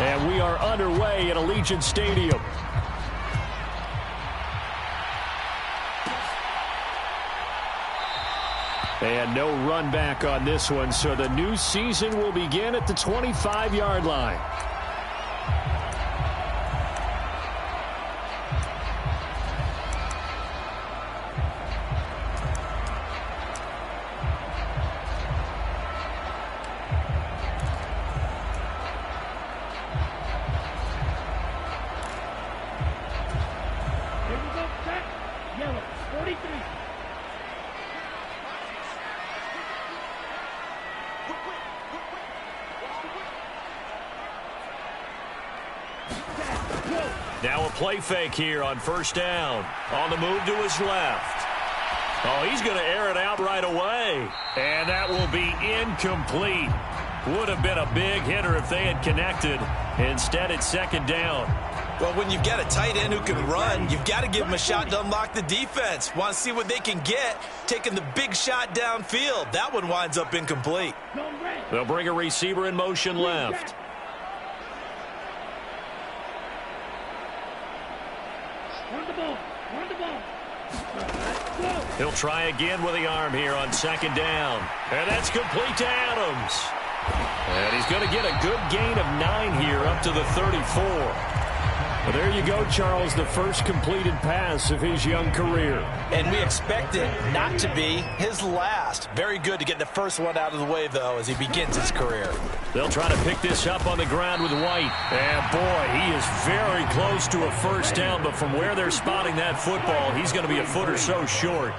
And we are underway at Allegiant Stadium. And no run back on this one, so the new season will begin at the 25-yard line. Now a play fake here on first down. On the move to his left. Oh, he's going to air it out right away. And that will be incomplete. Would have been a big hitter if they had connected. Instead, it's second down. Well, when you've got a tight end who can run, you've got to give him a shot to unlock the defense. Want to see what they can get, taking the big shot downfield. That one winds up incomplete. They'll bring a receiver in motion left. He'll try again with the arm here on second down. And that's complete to Adams. And he's going to get a good gain of 9 here up to the 34. Well, there you go, Charles, the first completed pass of his young career. And we expect it not to be his last. Very good to get the first one out of the way, though, as he begins his career. They'll try to pick this up on the ground with White. And, boy, he is very close to a first down, but from where they're spotting that football, he's going to be a foot or so short.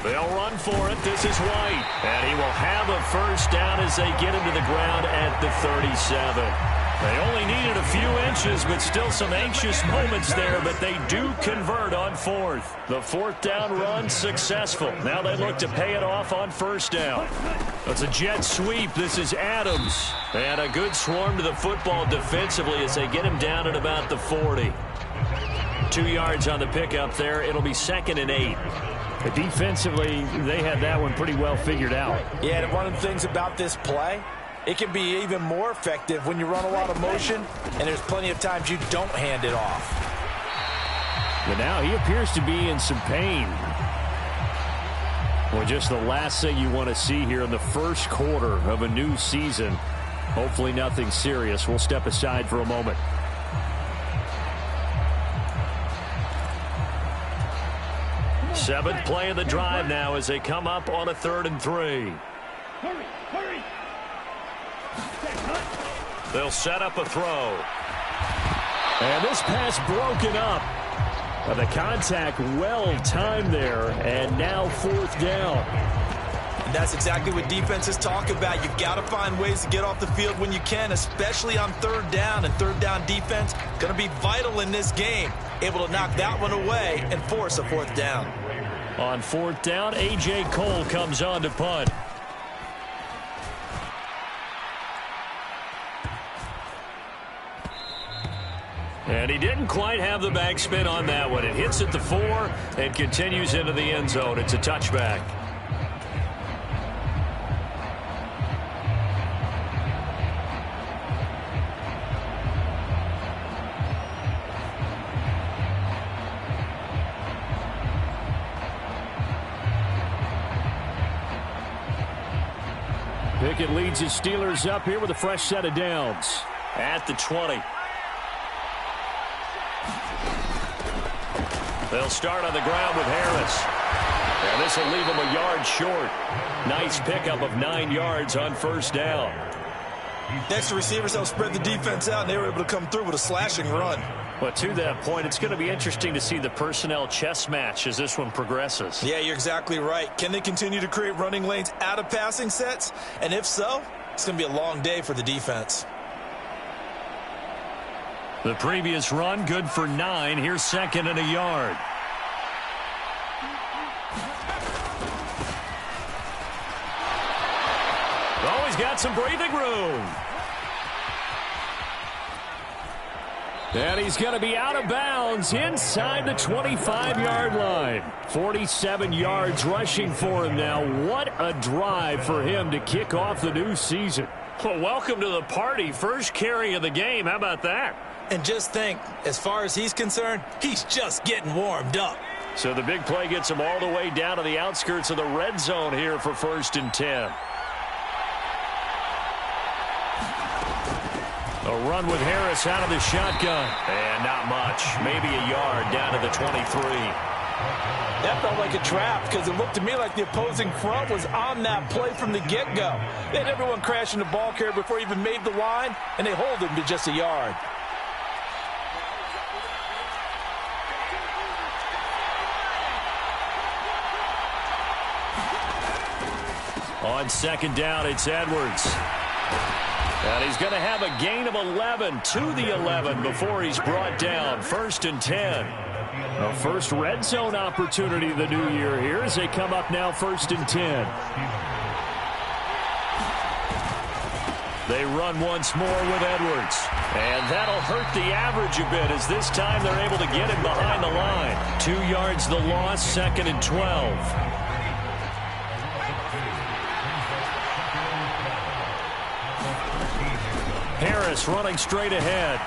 They'll run for it. This is White. And he will have a first down as they get him to the ground at the 37. They only needed a few inches, but still some anxious moments there, but they do convert on fourth. The fourth down run successful. Now they look to pay it off on first down. It's a jet sweep. This is Adams. And a good swarm to the football defensively as they get him down at about the 40. 2 yards on the pickup there. It'll be 2nd and 8. But defensively, they had that one pretty well figured out. Yeah, and one of the things about this play, it can be even more effective when you run a lot of motion, and there's plenty of times you don't hand it off. But now he appears to be in some pain. Well, just the last thing you want to see here in the first quarter of a new season. Hopefully nothing serious. We'll step aside for a moment. Seventh play of the drive now as they come up on a 3rd and 3. Hurry. They'll set up a throw. And this pass broken up. The contact well timed there, and now 4th down. And that's exactly what defenses talk about. You've got to find ways to get off the field when you can, especially on 3rd down. And 3rd down defense going to be vital in this game. Able to knock that one away and force a 4th down. On 4th down, A.J. Cole comes on to punt. And he didn't quite have the backspin on that one. It hits at the 4 and continues into the end zone. It's a touchback. Pickett leads his Steelers up here with a fresh set of downs at the 20. They'll start on the ground with Harris. And this will leave him a yard short. Nice pickup of 9 yards on first down. Next to receivers, they'll spread the defense out, and they were able to come through with a slashing run. But to that point, it's going to be interesting to see the personnel chess match as this one progresses. Yeah, you're exactly right. Can they continue to create running lanes out of passing sets? And if so, it's going to be a long day for the defense. The previous run, good for 9. Here's 2nd and a yard. Oh, he's got some breathing room. And he's going to be out of bounds inside the 25-yard line. 47 yards rushing for him now. What a drive for him to kick off the new season. Well, welcome to the party. First carry of the game. How about that? And just think, as far as he's concerned, he's just getting warmed up. So the big play gets him all the way down to the outskirts of the red zone here for 1st and 10. A run with Harris out of the shotgun. And not much. Maybe a yard down to the 23. That felt like a trap because it looked to me like the opposing front was on that play from the get-go. They had everyone crashing the ball carrier before he even made the line, and they hold him to just a yard. On 2nd down, it's Edwards. And he's going to have a gain of 11 to the 11 before he's brought down. 1st and 10. A first red zone opportunity of the new year here as they come up now 1st and 10. They run once more with Edwards. And that'll hurt the average a bit as this time they're able to get him behind the line. 2 yards the loss, 2nd and 12. Harris running straight ahead.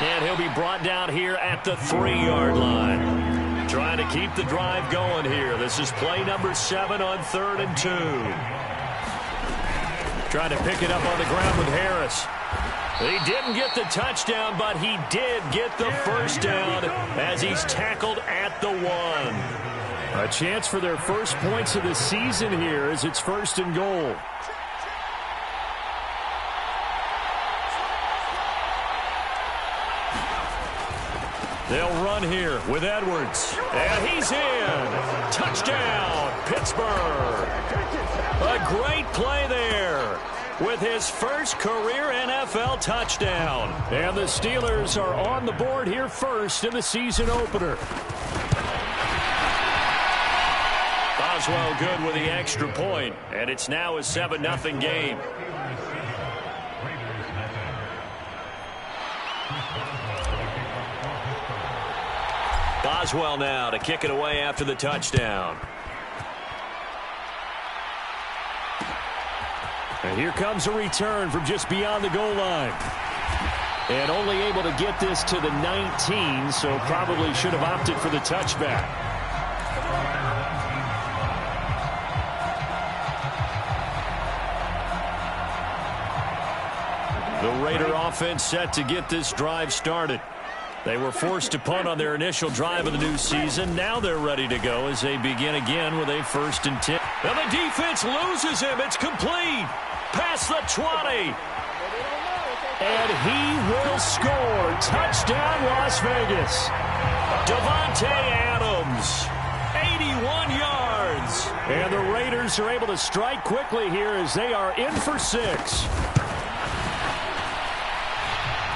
And he'll be brought down here at the 3-yard line. Trying to keep the drive going here. This is play number 7 on 3rd and 2. Trying to pick it up on the ground with Harris. He didn't get the touchdown, but he did get the first down as he's tackled at the 1. A chance for their first points of the season here as it's 1st and goal. They'll run here with Edwards. And he's in. Touchdown, Pittsburgh. A great play there with his first career NFL touchdown. And the Steelers are on the board here first in the season opener. Boswell good with the extra point, and it's now a 7-0 game. Boswell now to kick it away after the touchdown. And here comes a return from just beyond the goal line. And only able to get this to the 19, so probably should have opted for the touchback. The Raider offense set to get this drive started. They were forced to punt on their initial drive of the new season. Now they're ready to go as they begin again with a 1st and 10. And the defense loses him. It's complete. Past the 20. And he will score. Touchdown, Las Vegas. Davante Adams. 81 yards. And the Raiders are able to strike quickly here as they are in for 6.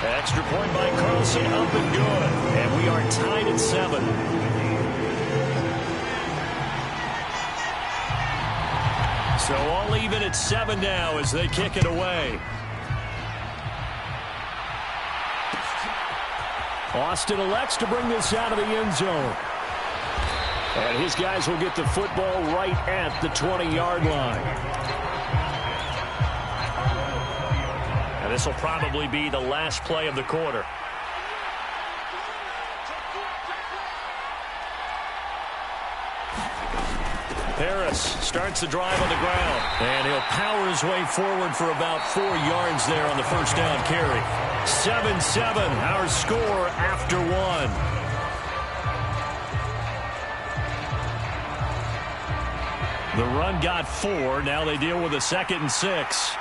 Extra point by Carlson, up and good. And we are tied at 7. So all even at 7 now as they kick it away. Austin elects to bring this out of the end zone. And his guys will get the football right at the 20-yard line. And this will probably be the last play of the quarter. Harris starts the drive on the ground. And he'll power his way forward for about 4 yards there on the first down carry. 7-7, our score after 1. The run got 4. Now they deal with a 2nd and 6.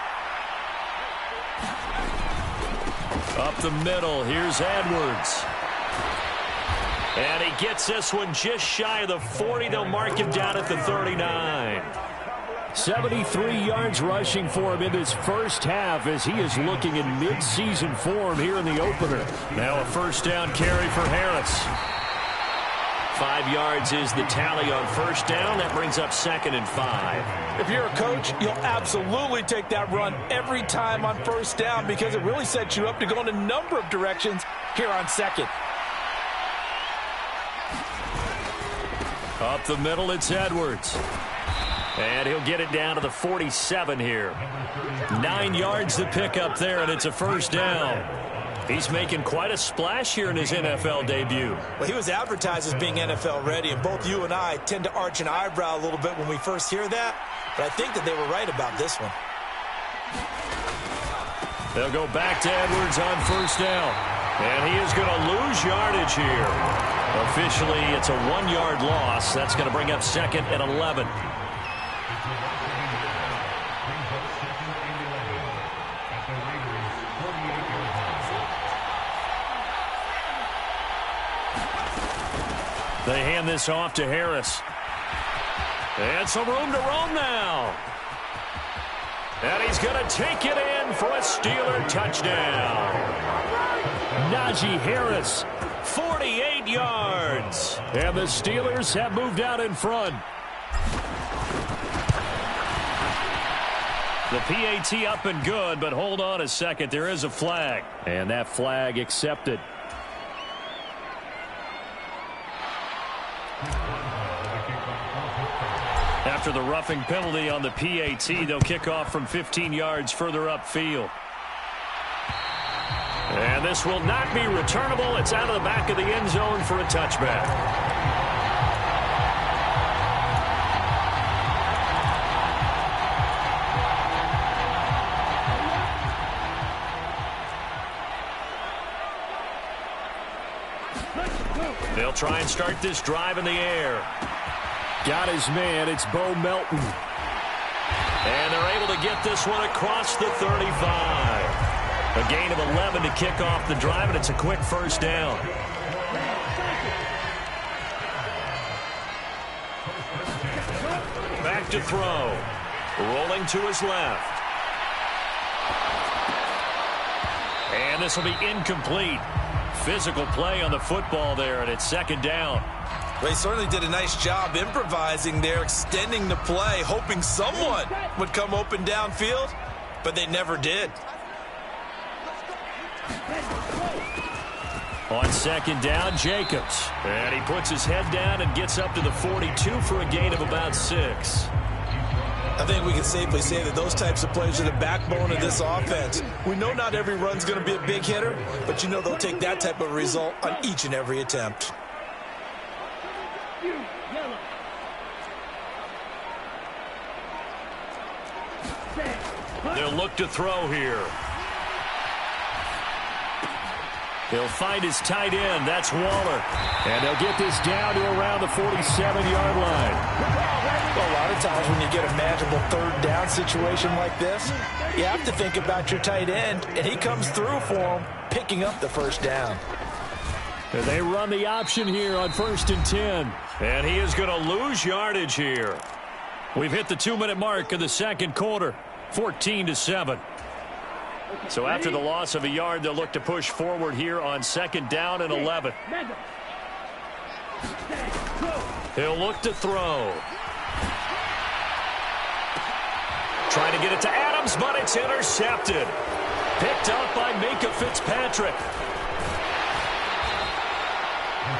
Up the middle, here's Edwards. And he gets this one just shy of the 40. They'll mark him down at the 39. 73 yards rushing for him in this first half as he is looking in mid-season form here in the opener. Now a first down carry for Harris. 5 yards is the tally on first down. That brings up 2nd and 5. If you're a coach, you'll absolutely take that run every time on first down because it really sets you up to go in a number of directions here on 2nd. Up the middle, it's Edwards. And he'll get it down to the 47 here. 9 yards to pick up there, and it's a first down. He's making quite a splash here in his NFL debut. Well, he was advertised as being NFL ready, and both you and I tend to arch an eyebrow a little bit when we first hear that, but I think that they were right about this one. They'll go back to Edwards on first down, and he is going to lose yardage here. Officially, it's a 1-yard loss. That's going to bring up 2nd and 11. They hand this off to Harris. And some room to roam now. And he's going to take it in for a Steeler touchdown. Najee Harris, 48 yards. And the Steelers have moved out in front. The PAT up and good, but hold on a second. There is a flag. And that flag accepted. After the roughing penalty on the PAT, they'll kick off from 15 yards further upfield. And this will not be returnable. It's out of the back of the end zone for a touchback. They'll try and start this drive in the air. Got his man. It's Bo Melton. And they're able to get this one across the 35. A gain of 11 to kick off the drive, and it's a quick first down. Back to throw. Rolling to his left. And this will be incomplete. Physical play on the football there, and it's 2nd down. Well, he certainly did a nice job improvising there, extending the play, hoping someone would come open downfield, but they never did. On 2nd down, Jacobs. And he puts his head down and gets up to the 42 for a gain of about 6. I think we can safely say that those types of plays are the backbone of this offense. We know not every run's going to be a big hitter, but you know they'll take that type of result on each and every attempt. They'll look to throw here. He'll find his tight end. That's Waller. And they'll get this down to around the 47-yard line. Well, a lot of times when you get a manageable 3rd down situation like this, you have to think about your tight end, and he comes through for him, picking up the first down. And they run the option here on 1st and 10. And he is going to lose yardage here. We've hit the 2-minute mark in the 2nd quarter. 14-7. So after the loss of a yard, they'll look to push forward here on 2nd down and 11. He'll look to throw. Trying to get it to Adams, but it's intercepted. Picked up by Minka Fitzpatrick.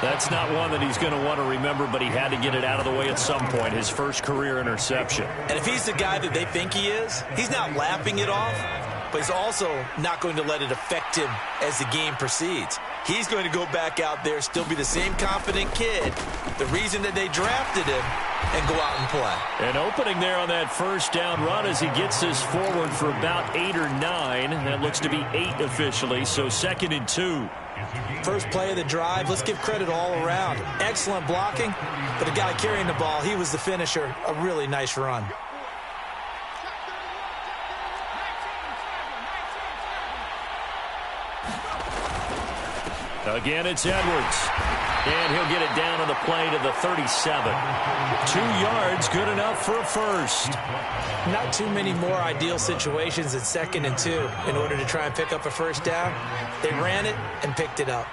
That's not one that he's going to want to remember, but he had to get it out of the way at some point, his first career interception. And if he's the guy that they think he is, he's not laughing it off, but he's also not going to let it affect him as the game proceeds. He's going to go back out there, still be the same confident kid, the reason that they drafted him, and go out and play. An opening there on that first down run as he gets this forward for about 8 or 9. That looks to be 8 officially, so 2nd and 2. First play of the drive, let's give credit all around. Excellent blocking, but the guy carrying the ball, he was the finisher. A really nice run. Again, it's Edwards. And he'll get it down on the play to the 37. 2 yards, good enough for a first. Not too many more ideal situations at 2nd and 2 in order to try and pick up a first down. They ran it and picked it up.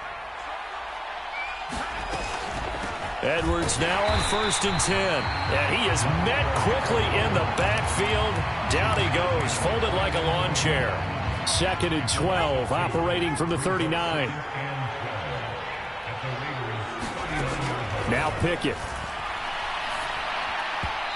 Edwards now on 1st and 10. And he is met quickly in the backfield. Down he goes, folded like a lawn chair. 2nd and 12, operating from the 39. Now Pickett.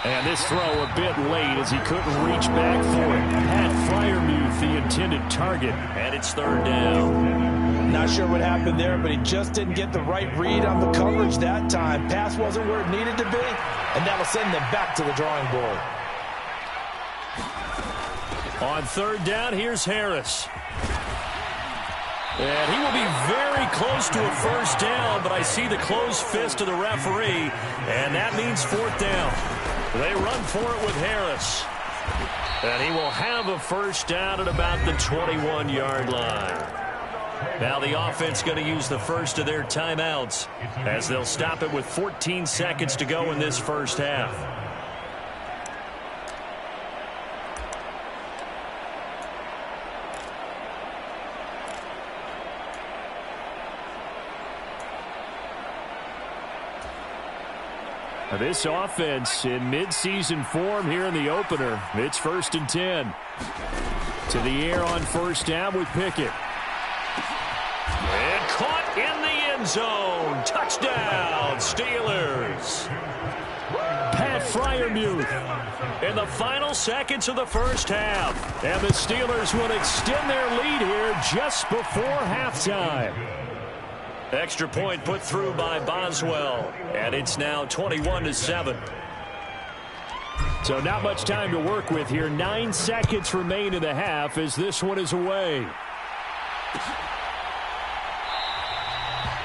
And this throw a bit late as he couldn't reach back for it. Pat Freiermuth, the intended target, and it's 3rd down. Not sure what happened there, but he just didn't get the right read on the coverage that time. Pass wasn't where it needed to be, and that'll send them back to the drawing board. On 3rd down, here's Harris. And he will be very close to a 1st down, but I see the closed fist of the referee, and that means 4th down. They run for it with Harris. And he will have a 1st down at about the 21-yard line. Now the offense going to use the first of their timeouts as they'll stop it with 14 seconds to go in this 1st half. This offense in midseason form here in the opener. It's 1st and 10. To the air on 1st down with Pickett. And caught in the end zone. Touchdown, Steelers. Pat Freiermuth in the final seconds of the 1st half. And the Steelers will extend their lead here just before halftime. Extra point put through by Boswell, and it's now 21-7. So not much time to work with here. 9 seconds remain in the half as this one is away.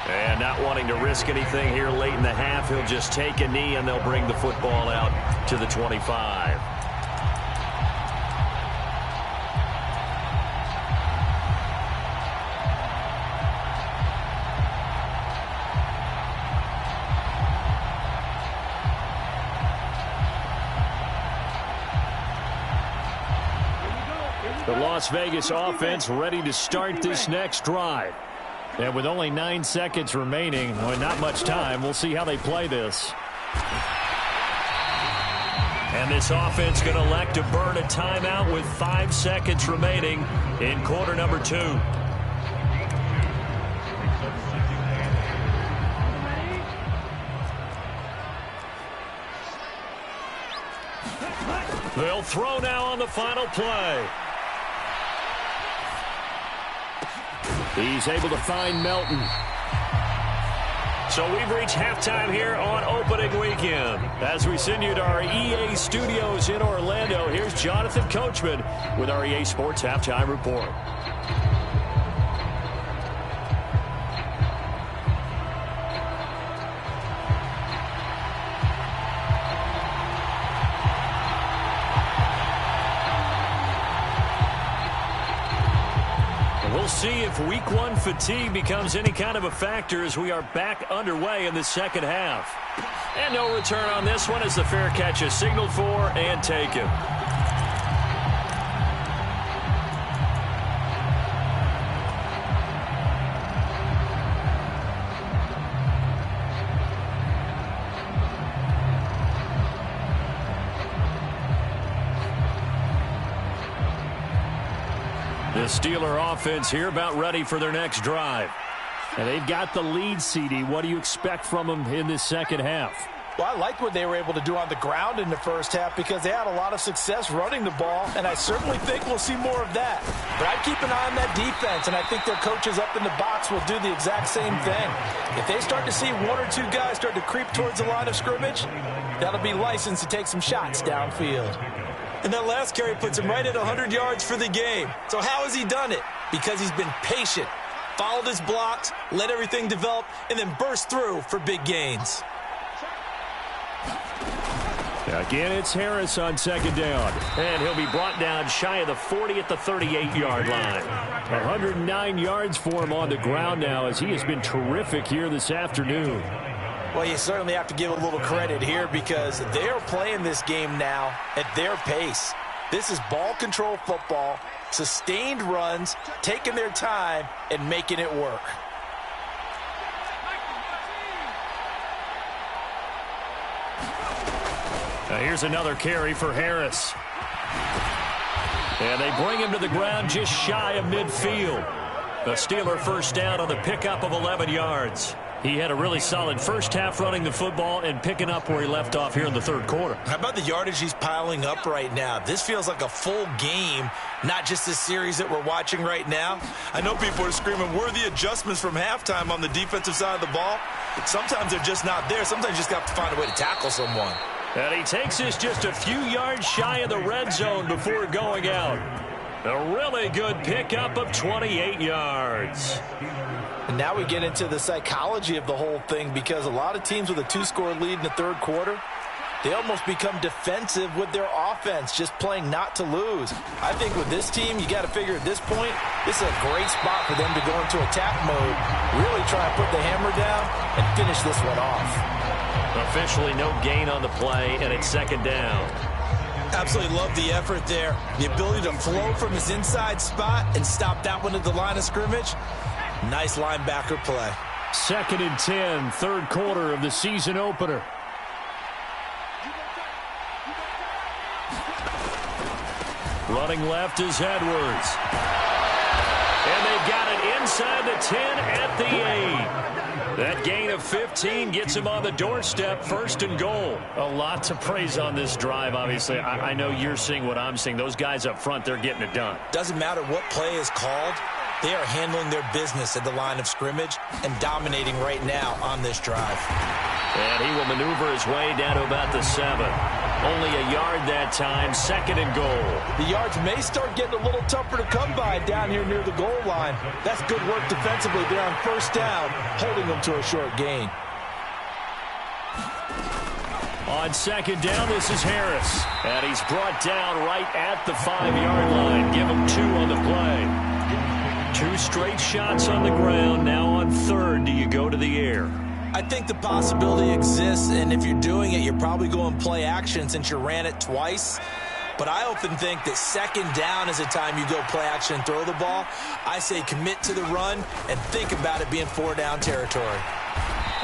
And not wanting to risk anything here late in the half, he'll just take a knee and they'll bring the football out to the 25. The Las Vegas offense ready to start this next drive. And with only 9 seconds remaining, well, not much time, we'll see how they play this. And this offense going to elect to burn a timeout with 5 seconds remaining in quarter number 2. They'll throw now on the final play. He's able to find Melton. So we've reached halftime here on opening weekend. As we send you to our EA studios in Orlando, here's Jonathan Coachman with our EA Sports Halftime Report. See if week 1 fatigue becomes any kind of a factor as we are back underway in the 2nd half. And no return on this one as the fair catch is signaled for and taken. The Steeler offense here about ready for their next drive. And they've got the lead, CD. What do you expect from them in this 2nd half? Well, I like what they were able to do on the ground in the 1st half because they had a lot of success running the ball, and I certainly think we'll see more of that. But I'd keep an eye on that defense, and I think their coaches up in the box will do the exact same thing. If they start to see 1 or 2 guys start to creep towards the line of scrimmage, that'll be licensed to take some shots downfield. And that last carry puts him right at 100 yards for the game. So how has he done it? Because he's been patient, followed his blocks, let everything develop, and then burst through for big gains. Again, it's Harris on 2nd down. And he'll be brought down shy of the 40 at the 38-yard line. 109 yards for him on the ground now as he has been terrific here this afternoon. Well, you certainly have to give a little credit here because they're playing this game now at their pace. This is ball control football, sustained runs, taking their time, and making it work. Here's another carry for Harris. And they bring him to the ground just shy of midfield. A Steeler first down on the pickup of 11 yards. He had a really solid first half running the football and picking up where he left off here in the third quarter. How about the yardage he's piling up right now? This feels like a full game, not just a series that we're watching right now. I know people are screaming, where are the adjustments from halftime on the defensive side of the ball? Sometimes they're just not there. Sometimes you just have to find a way to tackle someone. And he takes us just a few yards shy of the red zone before going out. A really good pickup of 28 yards. And now we get into the psychology of the whole thing, because a lot of teams with a 2-score lead in the third quarter, they almost become defensive with their offense, just playing not to lose. I think with this team, you got to figure at this point, this is a great spot for them to go into attack mode, really try and put the hammer down and finish this one off. Officially no gain on the play, and it's second down. Absolutely love the effort there. The ability to flow from his inside spot and stop that one at the line of scrimmage. Nice linebacker play. Second and 10, third quarter of the season opener. Running left is Edwards. And they've got it inside the 10 at the 8. That gain of 15 gets him on the doorstep, first and goal. A lot to praise on this drive, obviously. I know you're seeing what I'm seeing. Those guys up front, they're getting it done. Doesn't matter what play is called. They are handling their business at the line of scrimmage and dominating right now on this drive. And he will maneuver his way down to about the 7. Only a yard that time, second and goal. The yards may start getting a little tougher to come by down here near the goal line. That's good work defensively there on first down, holding them to a short gain. On second down, this is Harris. And he's brought down right at the 5-yard line. Give him 2 on the play. 2 straight shots on the ground. Now on third, do you go to the air? I think the possibility exists, and if you're doing it, you're probably going play action since you ran it twice. But I often think that second down is a time you go play action and throw the ball. I say commit to the run and think about it being 4-down territory.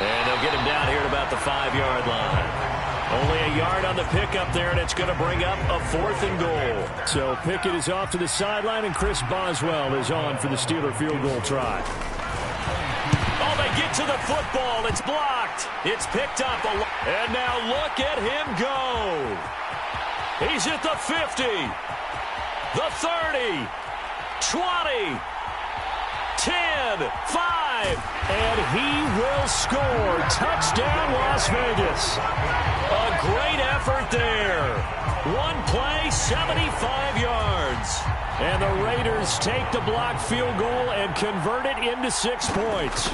And they'll get him down here at about the 5-yard line. Only a yard on the pickup there, and it's going to bring up a 4th and goal. So Pickett is off to the sideline, and Chris Boswell is on for the Steeler field goal try. Oh, they get to the football. It's blocked. It's picked up. And now look at him go. He's at the 50, the 30, 20, 10, 5, and he will score. Touchdown, Las Vegas. A great effort there. One play, 75 yards. And the Raiders take the blocked field goal and convert it into 6 points.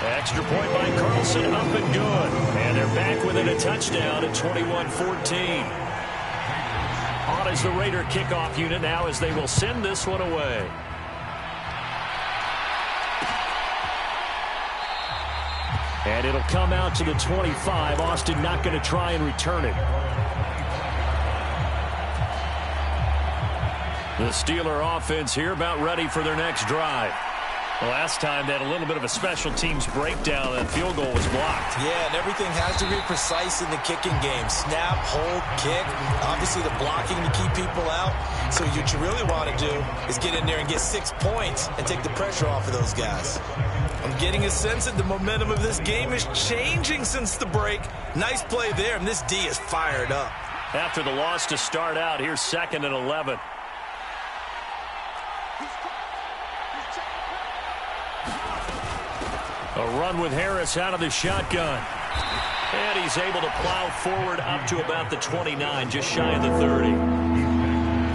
Extra point by Carlson, up and good. And they're back within a touchdown at 21-14. On is the Raider kickoff unit now as they will send this one away. And it'll come out to the 25. Austin not going to try and return it. The Steeler offense here about ready for their next drive. Last time they had a little bit of a special teams breakdown and field goal was blocked. Yeah, and everything has to be precise in the kicking game. Snap, hold, kick. Obviously the blocking to keep people out. So what you really want to do is get in there and get 6 points and take the pressure off of those guys. I'm getting a sense that the momentum of this game is changing since the break. Nice play there, and this D is fired up. After the loss to start out, here's 2nd and 11. A run with Harris out of the shotgun. And he's able to plow forward up to about the 29, just shy of the 30.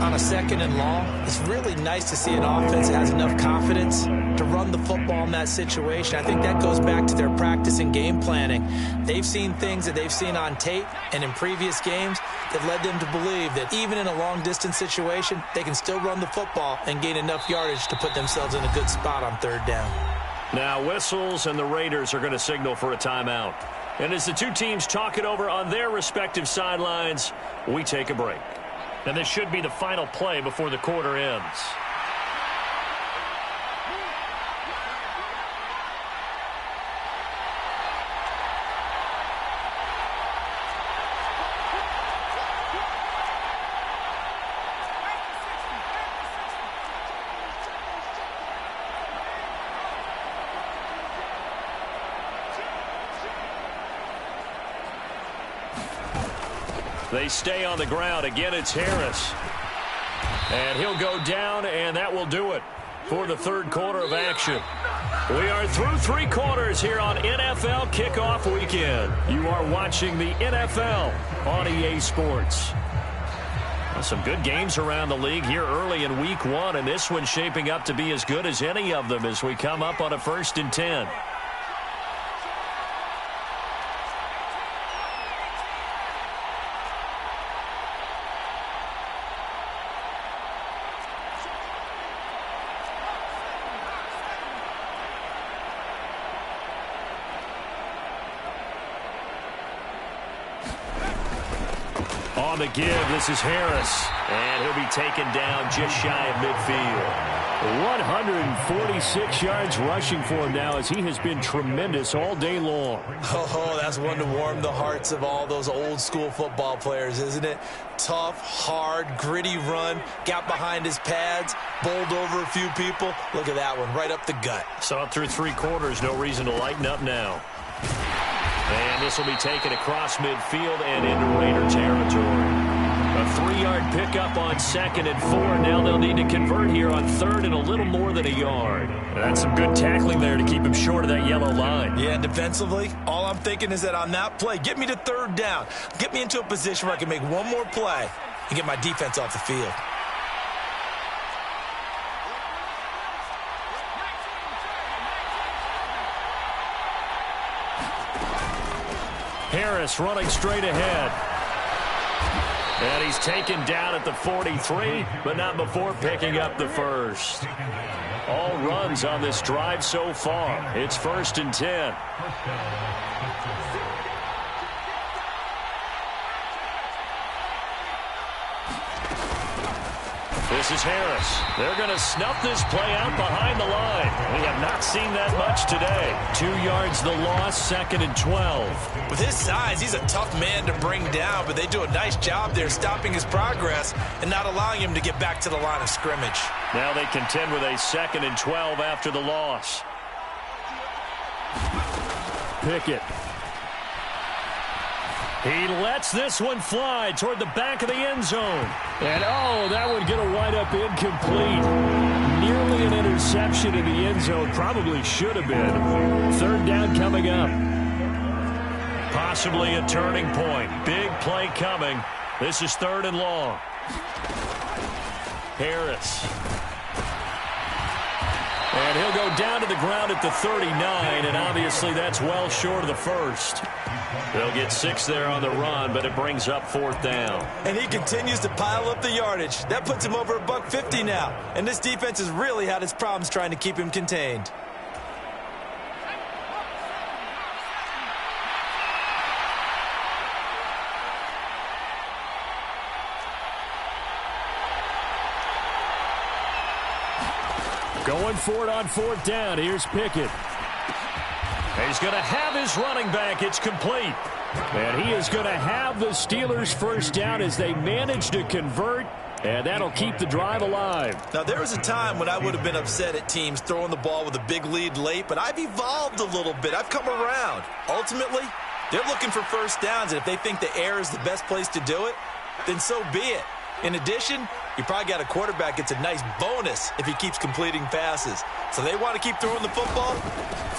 On a 2nd and long, it's really nice to see an offense that has enough confidence to run the football in that situation. I think that goes back to their practice and game planning. They've seen things that they've seen on tape and in previous games that led them to believe that even in a long-distance situation, they can still run the football and gain enough yardage to put themselves in a good spot on 3rd down. Now whistles, and the Raiders are going to signal for a timeout. And as the two teams talk it over on their respective sidelines, we take a break. And this should be the final play before the quarter ends. They stay on the ground. Again, it's Harris. And he'll go down, and that will do it for the third quarter of action. We are through 3 quarters here on NFL Kickoff Weekend. You are watching the NFL on EA Sports. Well, some good games around the league here early in Week 1, and this one's shaping up to be as good as any of them as we come up on a 1st and 10. On the give, this is Harris. And he'll be taken down just shy of midfield. 146 yards rushing for him now as he has been tremendous all day long. Oh, that's one to warm the hearts of all those old school football players, isn't it? Tough, hard, gritty run. Got behind his pads, bowled over a few people. Look at that one, right up the gut. Saw it through 3 quarters. No reason to lighten up now. And this will be taken across midfield and into Raider territory. A 3-yard pickup on 2nd and 4. Now they'll need to convert here on 3rd and a little more than a yard. That's some good tackling there to keep him short of that yellow line. Yeah, and defensively, all I'm thinking is that on that play, get me to 3rd down. Get me into a position where I can make one more play and get my defense off the field. Harris running straight ahead. And he's taken down at the 43, but not before picking up the first. All runs on this drive so far. It's 1st and 10. This is Harris. They're going to snuff this play out behind the line. We have not seen that much today. 2 yards the loss, 2nd and 12. With his size, he's a tough man to bring down, but they do a nice job there stopping his progress and not allowing him to get back to the line of scrimmage. Now they contend with a 2nd and 12 after the loss. Pickett. He lets this one fly toward the back of the end zone. And, oh, that would get a wind up incomplete. Nearly an interception in the end zone. Probably should have been. 3rd down coming up. Possibly a turning point. Big play coming. This is 3rd and long. Harris. And he'll go down to the ground at the 39, and obviously that's well short of the first. They'll get 6 there on the run, but it brings up 4th down. And he continues to pile up the yardage. That puts him over $150 now. And this defense has really had its problems trying to keep him contained. Going for it on 4th down. Here's Pickett. He's going to have his running back. It's complete. And he is going to have the Steelers' 1st down as they manage to convert, and that'll keep the drive alive. Now, there was a time when I would have been upset at teams throwing the ball with a big lead late, but I've evolved a little bit. I've come around. Ultimately, they're looking for 1st downs, and if they think the air is the best place to do it, then so be it. In addition, you probably got a quarterback gets a nice bonus if he keeps completing passes. So they want to keep throwing the football?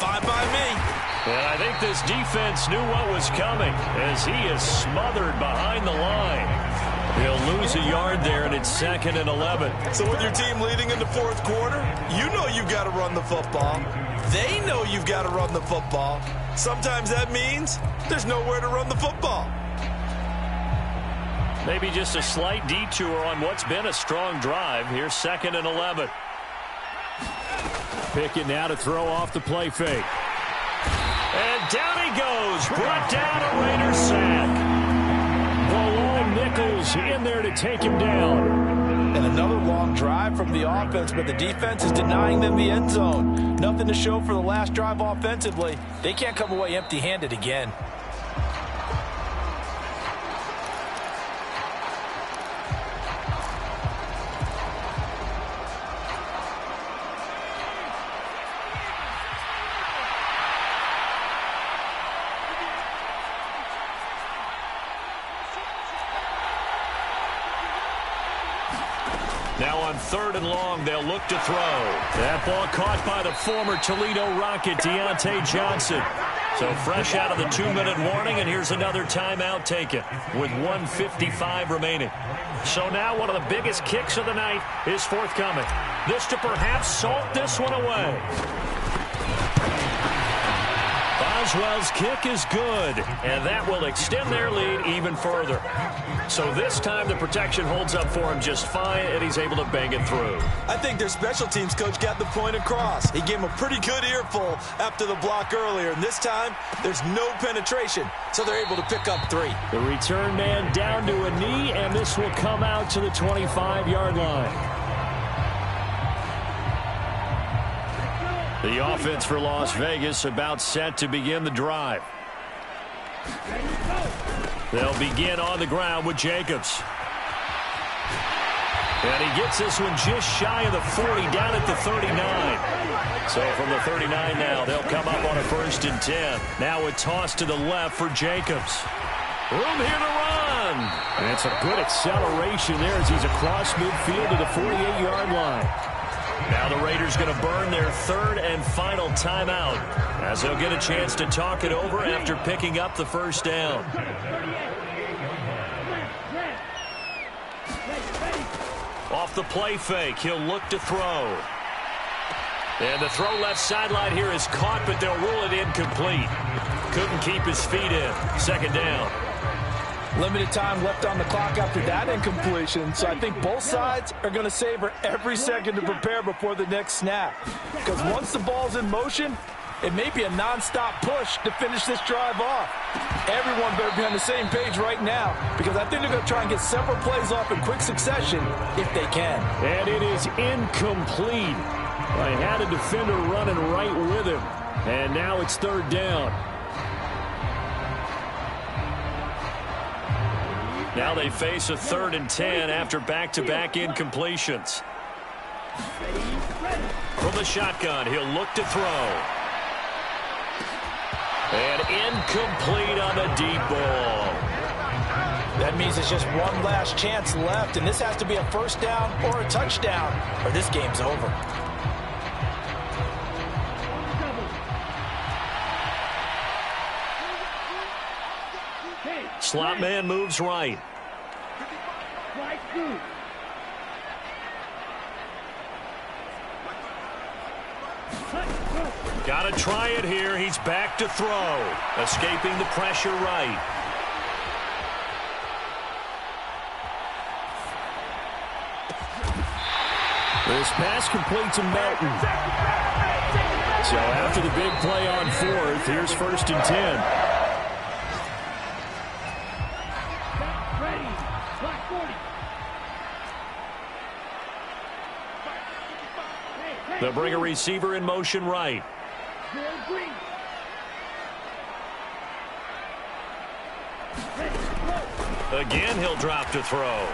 Fine by me. And I think this defense knew what was coming as he is smothered behind the line. He'll lose a yard there, and it's 2nd and 11. So with your team leading in the 4th quarter, you know you've got to run the football. They know you've got to run the football. Sometimes that means there's nowhere to run the football. Maybe just a slight detour on what's been a strong drive. Here's 2nd and 11. Pickett now to throw off the play fake. And down he goes. Brought down a Raider sack. The lone Nichols in there to take him down. And another long drive from the offense, but the defense is denying them the end zone. Nothing to show for the last drive offensively. They can't come away empty-handed again. Now on 3rd and long, they'll look to throw. That ball caught by the former Toledo Rocket, Deontay Johnson. So fresh out of the 2-minute warning, and here's another timeout taken with 1:55 remaining. So now one of the biggest kicks of the night is forthcoming. This to perhaps salt this one away. Boswell's kick is good, and that will extend their lead even further. So this time the protection holds up for him just fine, and he's able to bang it through. I think their special teams coach got the point across. He gave him a pretty good earful after the block earlier, and this time there's no penetration, so they're able to pick up 3. The return man down to a knee, and this will come out to the 25-yard line. The offense for Las Vegas about set to begin the drive. They'll begin on the ground with Jacobs. And he gets this one just shy of the 40, down at the 39. So from the 39 now, they'll come up on a 1st and 10. Now a toss to the left for Jacobs. Room here to run. And it's a good acceleration there as he's across midfield to the 48-yard line. Now the Raiders going to burn their 3rd and final timeout as they'll get a chance to talk it over after picking up the 1st down. Off the play fake, he'll look to throw. And the throw left sideline here is caught, but they'll rule it incomplete. Couldn't keep his feet in. 2nd down. Limited time left on the clock after that incompletion, so I think both sides are going to savor every second to prepare before the next snap. Because once the ball's in motion, it may be a nonstop push to finish this drive off. Everyone better be on the same page right now, because I think they're going to try and get several plays off in quick succession if they can. And it is incomplete. I had a defender running right with him, and now it's 3rd down. Now they face a 3rd and 10 after back-to-back incompletions. From the shotgun, he'll look to throw. And incomplete on the deep ball. That means it's just one last chance left, and this has to be a 1st down or a touchdown, or this game's over. Slot man moves right. Got to try it here. He's back to throw. Escaping the pressure right. This pass complete to Melton. So after the big play on 4th, here's 1st and 10. They'll bring a receiver in motion right. Again, he'll drop to throw.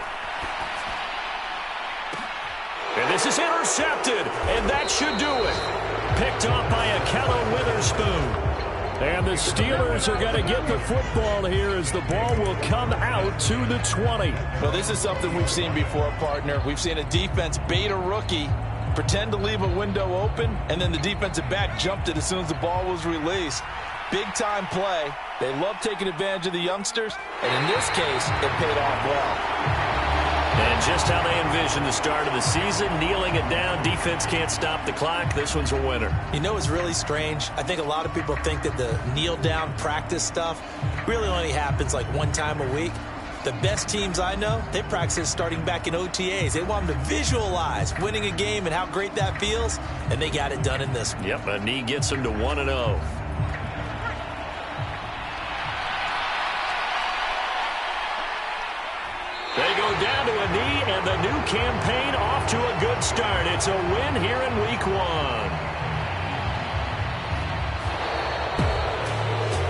And this is intercepted, and that should do it. Picked off by Akello Witherspoon. And the Steelers are going to get the football here as the ball will come out to the 20. Well, this is something we've seen before, partner. We've seen a defense bait a rookie, pretend to leave a window open, and then the defensive back jumped it as soon as the ball was released. Big-time play. They love taking advantage of the youngsters, and in this case, it paid off well. And just how they envisioned the start of the season, kneeling it down, defense can't stop the clock. This one's a winner. You know, it's really strange. I think a lot of people think that the kneel-down practice stuff really only happens like one time a week. The best teams I know, they practice starting back in OTAs. They want them to visualize winning a game and how great that feels, and they got it done in this one. Yep, a knee gets them to 1-0. They go down to a knee, and the new campaign off to a good start. It's a win here in Week 1.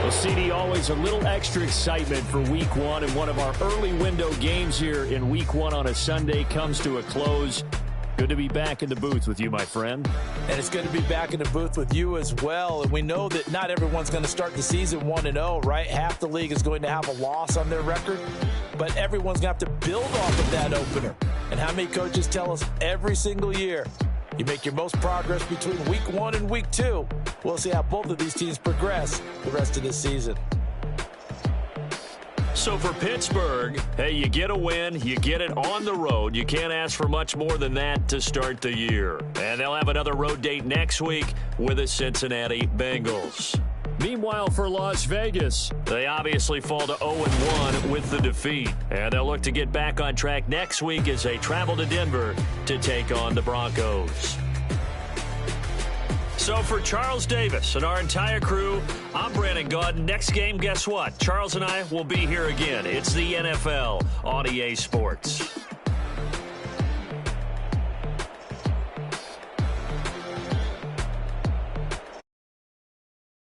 Well, CD, always a little extra excitement for Week 1, and one of our early window games here in Week 1 on a Sunday comes to a close. Good to be back in the booth with you, my friend. And it's good to be back in the booth with you as well. And we know that not everyone's going to start the season 1-0, right? Half the league is going to have a loss on their record. But everyone's going to have to build off of that opener. And how many coaches tell us every single year, you make your most progress between week 1 and week 2. We'll see how both of these teams progress the rest of this season. So for Pittsburgh, hey, you get a win, you get it on the road. You can't ask for much more than that to start the year. And they'll have another road date next week with the Cincinnati Bengals. Meanwhile, for Las Vegas, they obviously fall to 0-1 with the defeat. And they'll look to get back on track next week as they travel to Denver to take on the Broncos. So for Charles Davis and our entire crew, I'm Brandon Gaudin. Next game, guess what? Charles and I will be here again. It's the NFL on EA Sports.